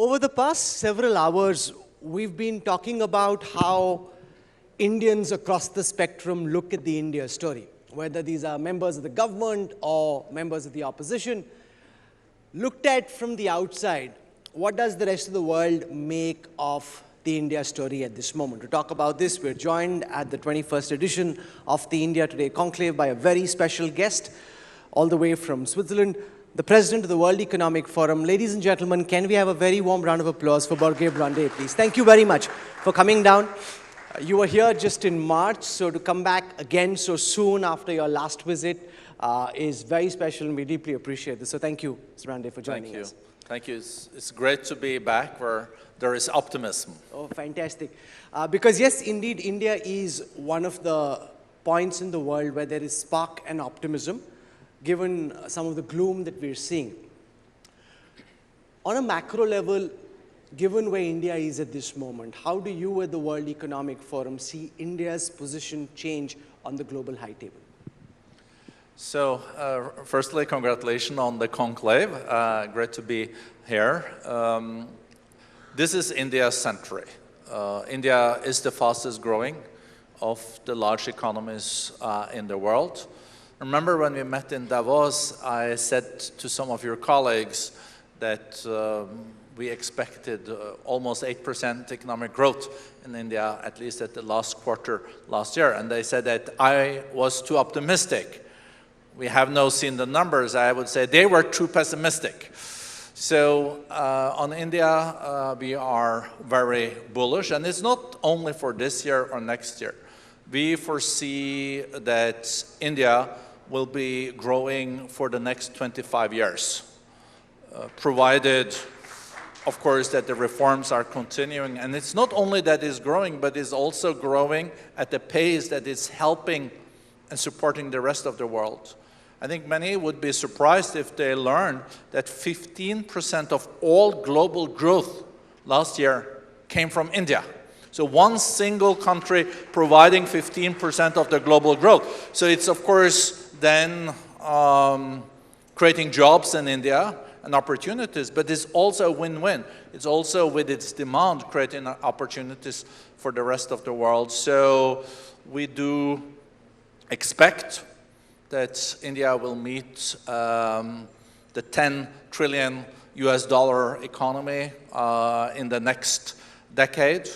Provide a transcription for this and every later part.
Over the past several hours, we've been talking about how Indians across the spectrum look at the India story, whether these are members of the government or members of the opposition. Looked at from the outside, what does the rest of the world make of the India story at this moment? To talk about this, we're joined at the 21st edition of the India Today Conclave by a very special guest, all the way from Switzerland, the President of the World Economic Forum. Ladies and gentlemen, can we have a very warm round of applause for Børge Brende, please? Thank you very much for coming down. You were here just in March, so to come back again so soon after your last visit is very special, and we deeply appreciate this. So thank you, Mr. Brende, for joining us. Thank you. It's great to be back where there is optimism. Oh, fantastic. Because yes, indeed, India is one of the points in the world where there is spark and optimism, given some of the gloom that we're seeing. On a macro level, given where India is at this moment, how do you at the World Economic Forum see India's position change on the global high table? So, firstly, congratulations on the conclave. Great to be here. This is India's century. India is the fastest growing of the large economies in the world. Remember when we met in Davos, I said to some of your colleagues that we expected almost 8% economic growth in India, at least at the last quarter last year. And they said that I was too optimistic. We have now seen the numbers. I would say they were too pessimistic. So on India, we are very bullish. And it's not only for this year or next year. We foresee that India will be growing for the next 25 years, provided, of course, that the reforms are continuing. And it's not only that it's growing, but it's also growing at a pace that is helping and supporting the rest of the world. I think many would be surprised if they learn that 15% of all global growth last year came from India. So one single country providing 15% of the global growth. So it's, of course, then creating jobs in India and opportunities, but it's also a win-win. It's also, with its demand, creating opportunities for the rest of the world. So we do expect that India will meet the 10 trillion US dollar economy in the next decade.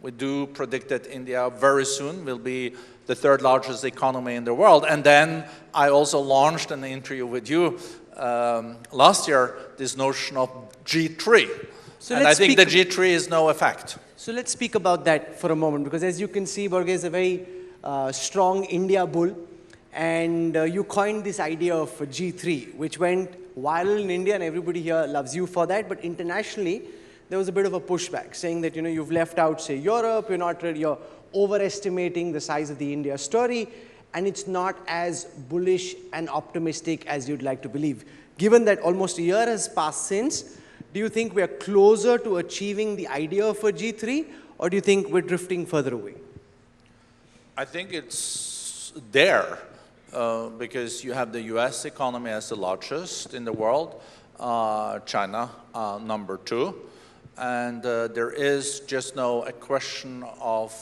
We do predict that India very soon will be the third largest economy in the world. And then I also launched an interview with you last year, this notion of G3. So and I think the G3 is no effect. So let's speak about that for a moment, because as you can see, Børge is a very strong India bull. And you coined this idea of G3, which went viral in India, and everybody here loves you for that. But internationally, there was a bit of a pushback, saying that, you've left out, say, Europe, you're overestimating the size of the India story, and it's not as bullish and optimistic as you'd like to believe. Given that almost a year has passed since, do you think we're closer to achieving the idea of a G3, or do you think we're drifting further away? I think it's there, because you have the US economy as the largest in the world, China number 2. And there is just now a question of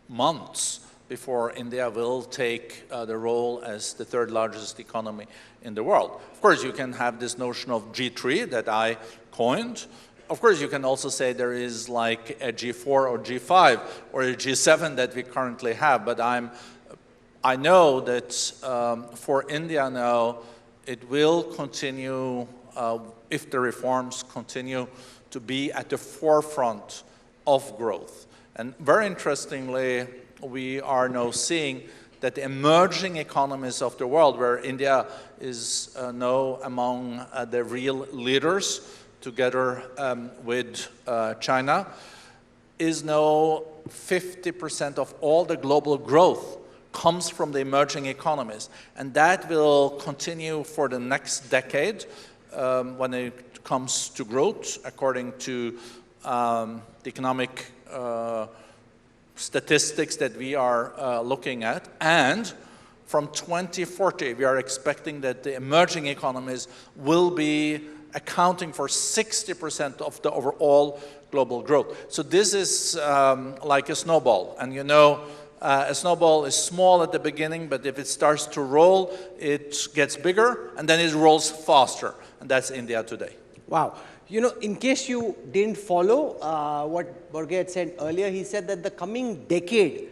months before India will take the role as the third largest economy in the world. Of course, you can have this notion of G3 that I coined. Of course, you can also say there is like a G4 or G5 or a G7 that we currently have. But I know that for India now, it will continue, if the reforms continue, to be at the forefront of growth. And very interestingly, we are now seeing that the emerging economies of the world, where India is now among the real leaders, together with China, is now 50% of all the global growth comes from the emerging economies. And that will continue for the next decade when it comes to growth, according to the economic statistics that we are looking at. And from 2040, we are expecting that the emerging economies will be accounting for 60% of the overall global growth. So this is like a snowball. And you know, a snowball is small at the beginning, but if it starts to roll, it gets bigger, and then it rolls faster. And that's India today. Wow. You know, in case you didn't follow what Børge had said earlier, he said that the coming decade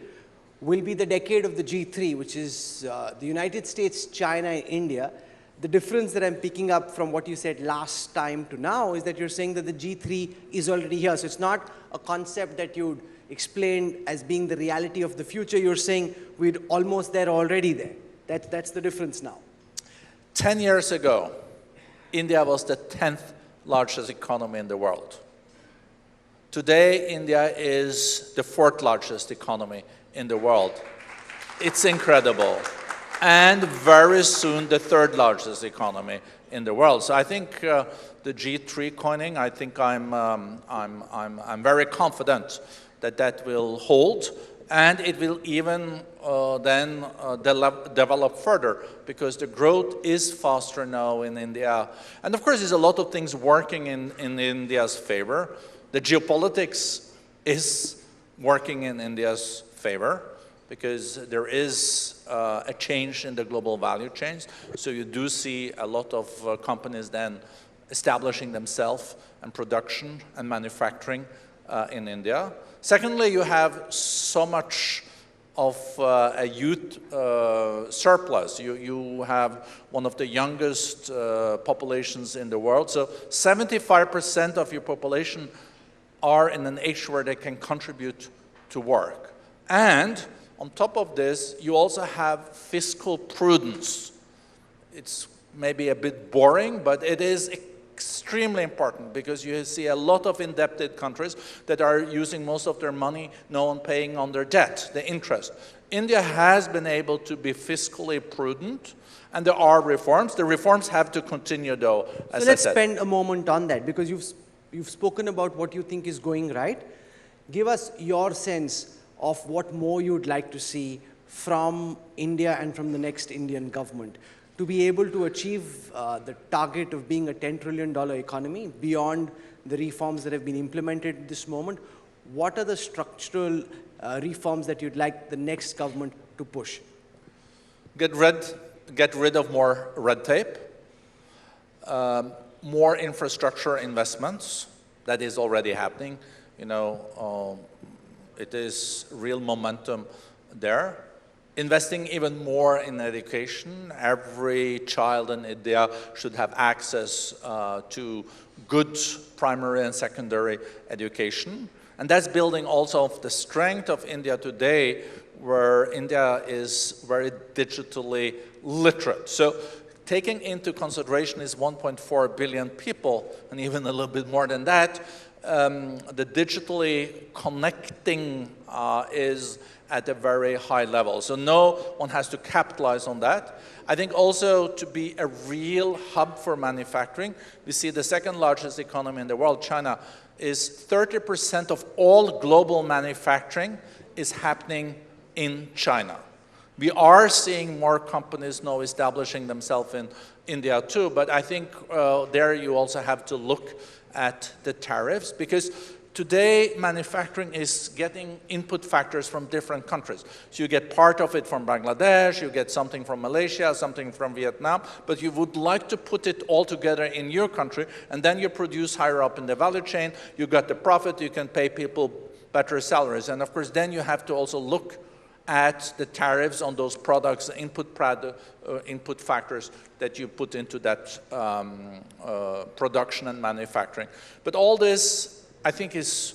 will be the decade of the G3, which is the United States, China, and India. The difference that I'm picking up from what you said last time to now is that you're saying that the G3 is already here. So it's not a concept that you'd explained as being the reality of the future. You're saying we're almost there, already there. That's the difference now. 10 years ago, India was the 10th largest economy in the world. Today, India is the 4th largest economy in the world. It's incredible. And very soon, the 3rd largest economy in the world. So I think the G3 coining, I think I'm very confident that that will hold, and it will even then develop further, because the growth is faster now in India. And of course, there's a lot of things working in India's favor. The geopolitics is working in India's favor, because there is a change in the global value chains. So you do see a lot of companies then establishing themselves and production and manufacturing in India. Secondly, you have so much of a youth surplus. You have one of the youngest populations in the world. So 75% of your population are in an age where they can contribute to work. And on top of this, you also have fiscal prudence. It's maybe a bit boring, but it is extremely important, because you see a lot of indebted countries that are using most of their money now on paying on their debt, the interest. India has been able to be fiscally prudent, and there are reforms. The reforms have to continue, though, as I said. So let's spend a moment on that, because you've spoken about what you think is going right. Give us your sense of what more you'd like to see from India and from the next Indian government to be able to achieve the target of being a $10 trillion economy beyond the reforms that have been implemented at this moment. What are the structural reforms that you'd like the next government to push? Get rid of more red tape, more infrastructure investments. That is already happening. You know, it is real momentum there. Investing even more in education. Every child in India should have access to good primary and secondary education. And that's building also the strength of India today, where India is very digitally literate. So taking into consideration is 1.4 billion people, and even a little bit more than that, the digitally connecting is at a very high level. So no one has to capitalize on that. I think also to be a real hub for manufacturing, we see the second largest economy in the world, China, is 30% of all global manufacturing is happening in China. We are seeing more companies now establishing themselves in India too, but I think there you also have to look at the tariffs, because today manufacturing is getting input factors from different countries. So you get part of it from Bangladesh, you get something from Malaysia, something from Vietnam, but you would like to put it all together in your country, and then you produce higher up in the value chain, you got the profit, you can pay people better salaries. And of course then you have to also look at the tariffs on those products, input factors that you put into that production and manufacturing. But all this, I think, is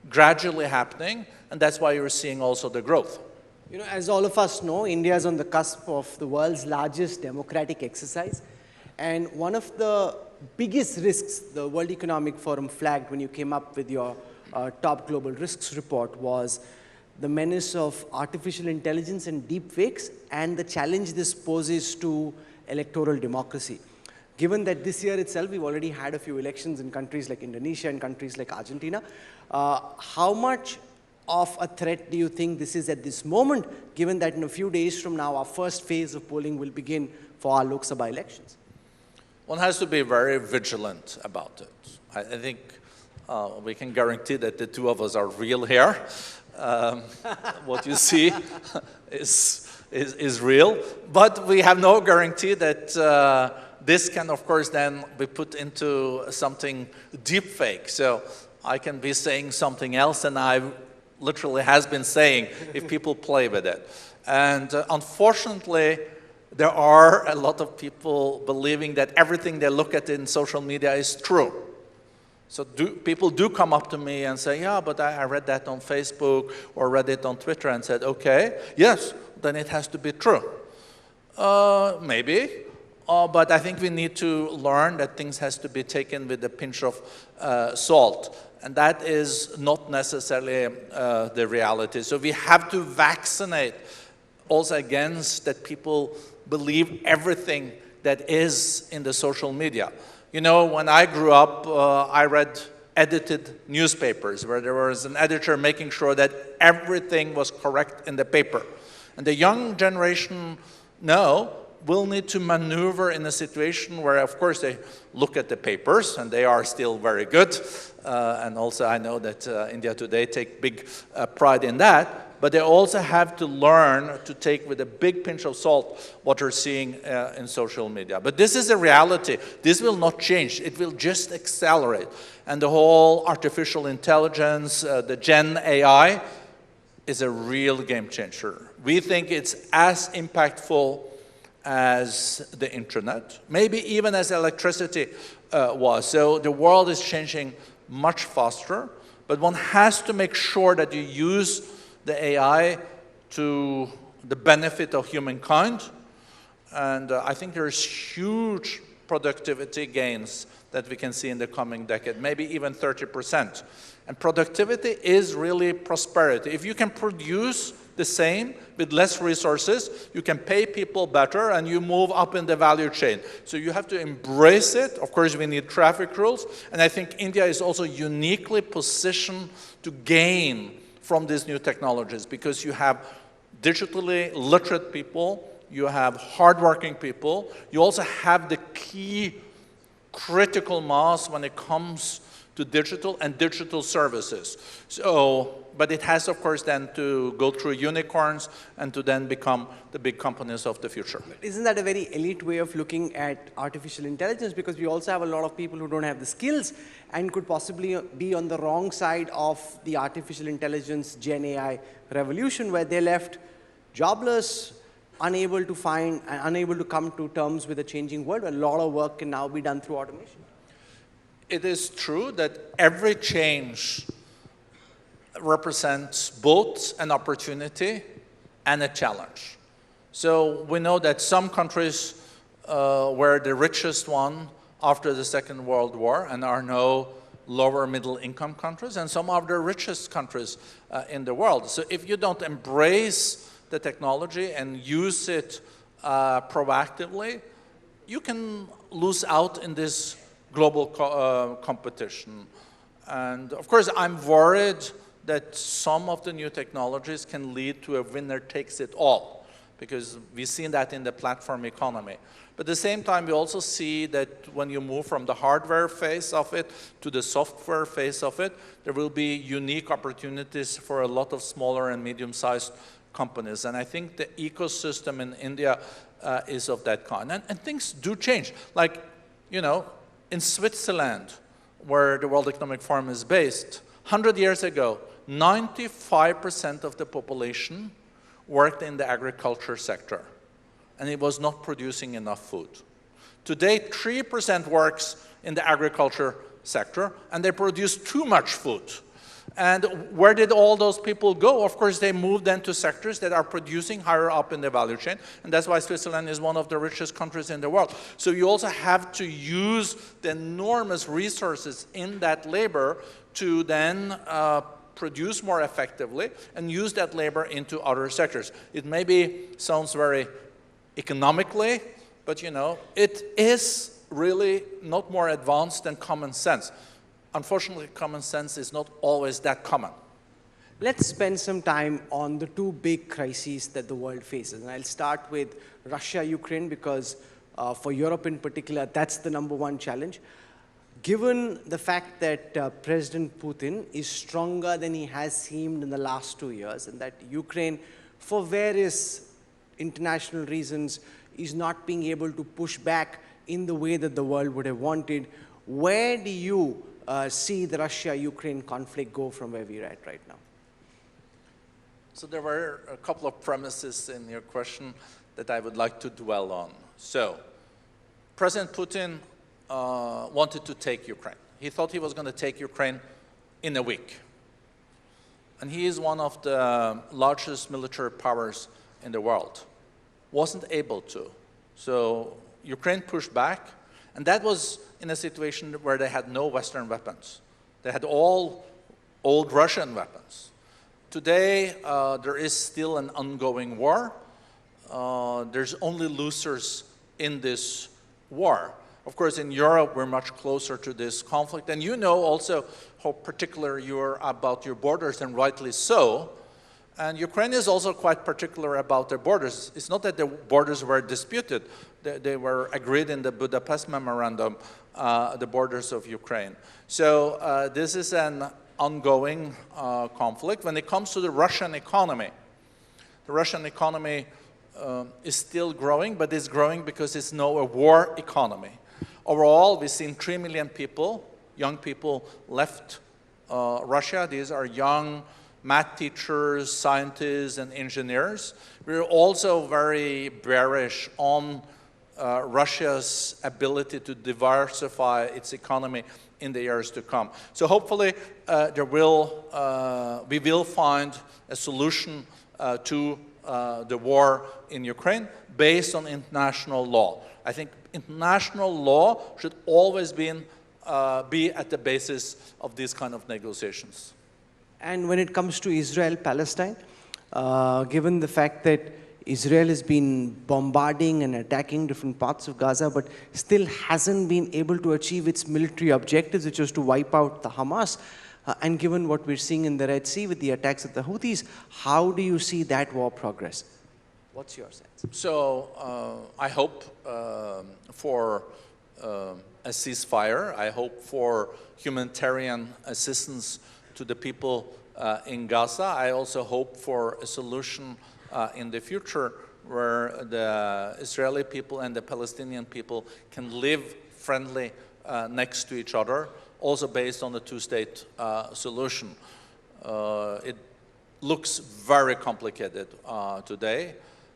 gradually happening, and that's why you're seeing also the growth. You know, as all of us know, India is on the cusp of the world's largest democratic exercise. And one of the biggest risks the World Economic Forum flagged when you came up with your top global risks report was the menace of artificial intelligence and deep fakes, and the challenge this poses to electoral democracy. Given that this year itself, we've already had a few elections in countries like Indonesia and countries like Argentina, how much of a threat do you think this is at this moment, given that in a few days from now, our first phase of polling will begin for our Lok Sabha elections? one has to be very vigilant about it. I think we can guarantee that the two of us are real here. What you see is real, but we have no guarantee that this can, of course, then be put into something deep fake. So I can be saying something else, and I literally has been saying if people play with it. And unfortunately, there are a lot of people believing that everything they look at in social media is true. So people do come up to me and say, yeah, but I read that on Facebook or read it on Twitter and said, okay, yes, then it has to be true. Maybe, but I think we need to learn that things has to be taken with a pinch of salt. And that is not necessarily the reality. So we have to vaccinate also against that people believe everything that is in the social media. You know, when I grew up, I read edited newspapers where there was an editor making sure that everything was correct in the paper. And the young generation now will need to maneuver in a situation where, of course, they look at the papers, and they are still very good. And also I know that India Today take big pride in that. But they also have to learn to take with a big pinch of salt what they're seeing in social media. But this is a reality. This will not change. It will just accelerate. And the whole artificial intelligence, the Gen AI, is a real game changer. We think it's as impactful as the internet, maybe even as electricity was. So the world is changing much faster, but one has to make sure that you use the AI to the benefit of humankind. And I think there's huge productivity gains that we can see in the coming decade, maybe even 30%. And productivity is really prosperity. If you can produce the same with less resources, you can pay people better, and you move up in the value chain. So you have to embrace it. Of course, we need traffic rules. And I think India is also uniquely positioned to gain from these new technologies, because you have digitally literate people, you have hardworking people, you also have the key critical mass when it comes to digital and digital services. So, but it has, of course, then to go through unicorns and to then become the big companies of the future. Isn't that a very elite way of looking at artificial intelligence? Because we also have a lot of people who don't have the skills and could possibly be on the wrong side of the artificial intelligence Gen AI revolution, where they're left jobless, unable to find and unable to come to terms with a changing world, where a lot of work can now be done through automation. It is true that every change represents both an opportunity and a challenge. So we know that some countries were the richest one after the Second World War and are now lower middle income countries, and some are the richest countries in the world. So if you don't embrace the technology and use it proactively, you can lose out in this global competition. And of course, I'm worried that some of the new technologies can lead to a winner takes it all, because we've seen that in the platform economy. But at the same time, we also see that when you move from the hardware phase of it to the software phase of it, there will be unique opportunities for a lot of smaller and medium-sized companies. And I think the ecosystem in India is of that kind. And things do change. Like, you know, in Switzerland, where the World Economic Forum is based, 100 years ago, 95% of the population worked in the agriculture sector, and it was not producing enough food. Today, 3% works in the agriculture sector, and they produce too much food. And where did all those people go? Of course, they moved then to sectors that are producing higher up in the value chain, and that's why Switzerland is one of the richest countries in the world. So you also have to use the enormous resources in that labor to then produce more effectively and use that labor into other sectors. It maybe sounds very economically, but you know, it is really not more advanced than common sense. Unfortunately, common sense is not always that common. Let's spend some time on the two big crises that the world faces. And I'll start with Russia-Ukraine, because For Europe in particular, that's the #1 challenge. Given the fact that President Putin is stronger than he has seemed in the last 2 years, and that Ukraine, for various international reasons, is not being able to push back in the way that the world would have wanted, where do you see the Russia-Ukraine conflict go from where we're at right now? So there were a couple of premises in your question that I would like to dwell on. So, President Putin wanted to take Ukraine. He thought he was going to take Ukraine in a week. And he is one of the largest military powers in the world. Wasn't able to. So Ukraine pushed back, and that was in a situation where they had no Western weapons. They had all old Russian weapons. Today, there is still an ongoing war. There's only losers in this war. Of course, in Europe, we're much closer to this conflict. And you know also how particular you are about your borders, and rightly so. And Ukraine is also quite particular about their borders. It's not that the borders were disputed. They were agreed in the Budapest Memorandum, the borders of Ukraine. So this is an ongoing conflict. When it comes to the Russian economy is still growing, but it's growing because it's now a war economy. Overall, we've seen 3 million people, young people, left Russia. These are young math teachers, scientists, and engineers. We're also very bearish on Russia's ability to diversify its economy in the years to come. So hopefully we will find a solution to the war in Ukraine based on international law. I think international law should always be at the basis of these kind of negotiations. And when it comes to Israel-Palestine, given the fact that Israel has been bombarding and attacking different parts of Gaza, but still hasn't been able to achieve its military objectives, which was to wipe out the Hamas, and given what we're seeing in the Red Sea with the attacks of the Houthis, how do you see that war progress? What's your sense? So I hope for a ceasefire. I hope for humanitarian assistance to the people in Gaza. I also hope for a solution in the future where the Israeli people and the Palestinian people can live friendly next to each other, also based on the two-state solution. It looks very complicated today,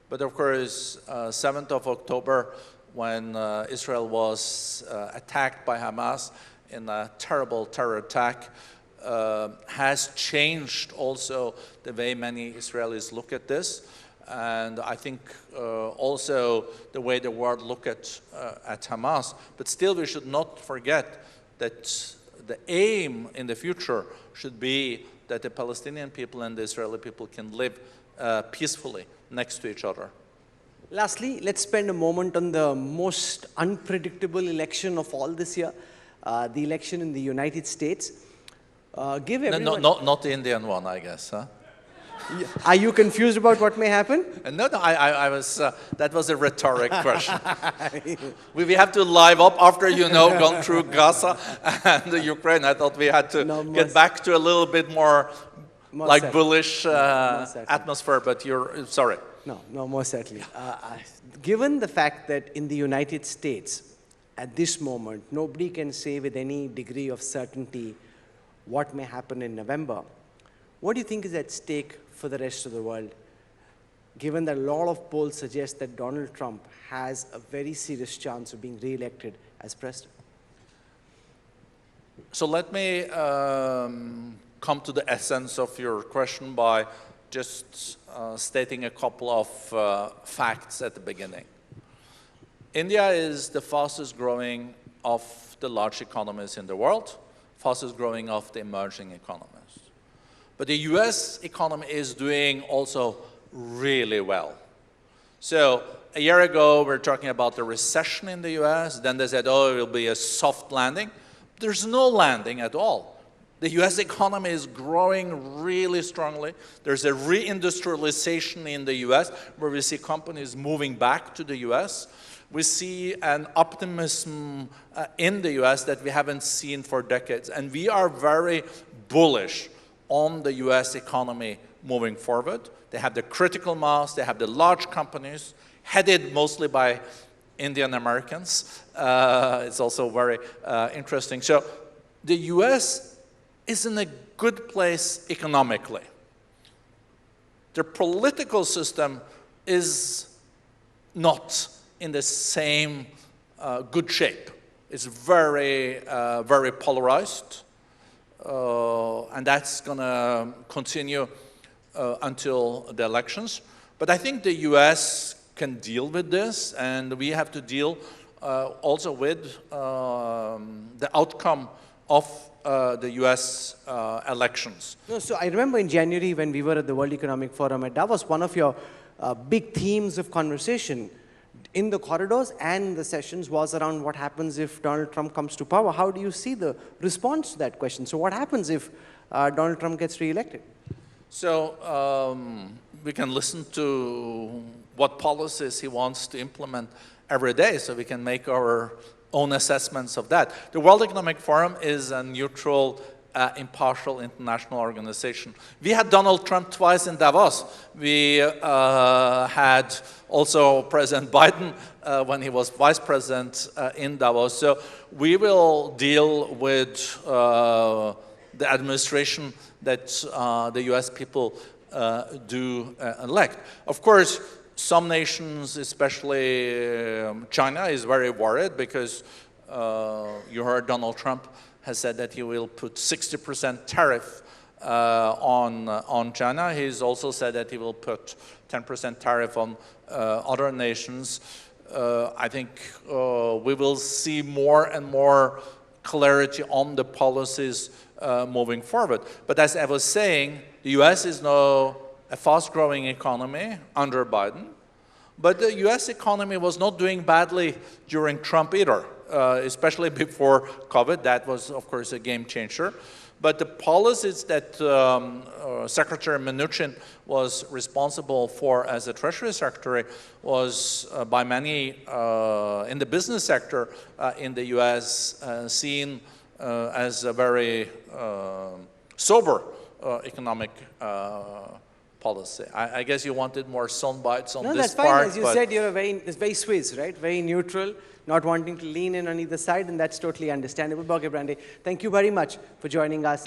but of course, 7th of October, when Israel was attacked by Hamas in a terrible terror attack, has changed also the way many Israelis look at this, and I think also the way the world look at Hamas. But still, we should not forget that the aim in the future should be that the Palestinian people and the Israeli people can live peacefully next to each other. Lastly, let's spend a moment on the most unpredictable election of all this year, the election in the United States. Give everyone... Not the Indian one, I guess, huh? Are you confused about what may happen? No, I was, that was a rhetoric question. We have to live up after, gone through Gaza and the Ukraine. I thought we had to get back to a little bit more like bullish atmosphere, but you're, sorry. No, more certainly. Given the fact that in the United States, at this moment, nobody can say with any degree of certainty what may happen in November, what do you think is at stake for the rest of the world, given that a lot of polls suggest that Donald Trump has a very serious chance of being re-elected as president? So let me come to the essence of your question by just stating a couple of facts at the beginning. India is the fastest growing of the large economies in the world, fastest growing of the emerging economies. But the US economy is doing also really well. So a year ago, we were talking about the recession in the US. Then they said, oh, it will be a soft landing. There's no landing at all. The US economy is growing really strongly. There's a reindustrialization in the US where we see companies moving back to the US. We see an optimism in the US that we haven't seen for decades. And we are very bullish on the US economy moving forward. They have the critical mass, they have the large companies, headed mostly by Indian Americans. It's also very interesting. So the US is in a good place economically. The political system is not in the same good shape. It's very, very polarized, and that's going to continue until the elections. But I think the US can deal with this, and we have to deal also with the outcome of the US elections. No, so I remember in January when we were at the World Economic Forum at Davos, one of your big themes of conversation in the corridors and the sessions was around what happens if Donald Trump comes to power. How do you see the response to that question? So what happens if Donald Trump gets re-elected? So we can listen to what policies he wants to implement every day, so we can make our own assessments of that. The World Economic Forum is a neutral, impartial international organization. We had Donald Trump twice in Davos. We had also President Biden when he was vice president in Davos. So we will deal with the administration that the US people do elect. Of course, some nations, especially China, is very worried because you heard Donald Trump has said that he will put 60% tariff on China. He's also said that he will put 10% tariff on other nations. I think we will see more and more clarity on the policies moving forward. But as I was saying, the US is now a fast-growing economy under Biden, but the US economy was not doing badly during Trump either, especially before COVID. That was, of course, a game changer. But the policies that Secretary Mnuchin was responsible for as a Treasury Secretary was by many in the business sector in the US seen as a very sober economic policy. I guess you wanted more sound bites on no, this part. No, that's fine. As you said, you're very Swiss, right? Very neutral, not wanting to lean in on either side, and that's totally understandable. Børge Brende, thank you very much for joining us.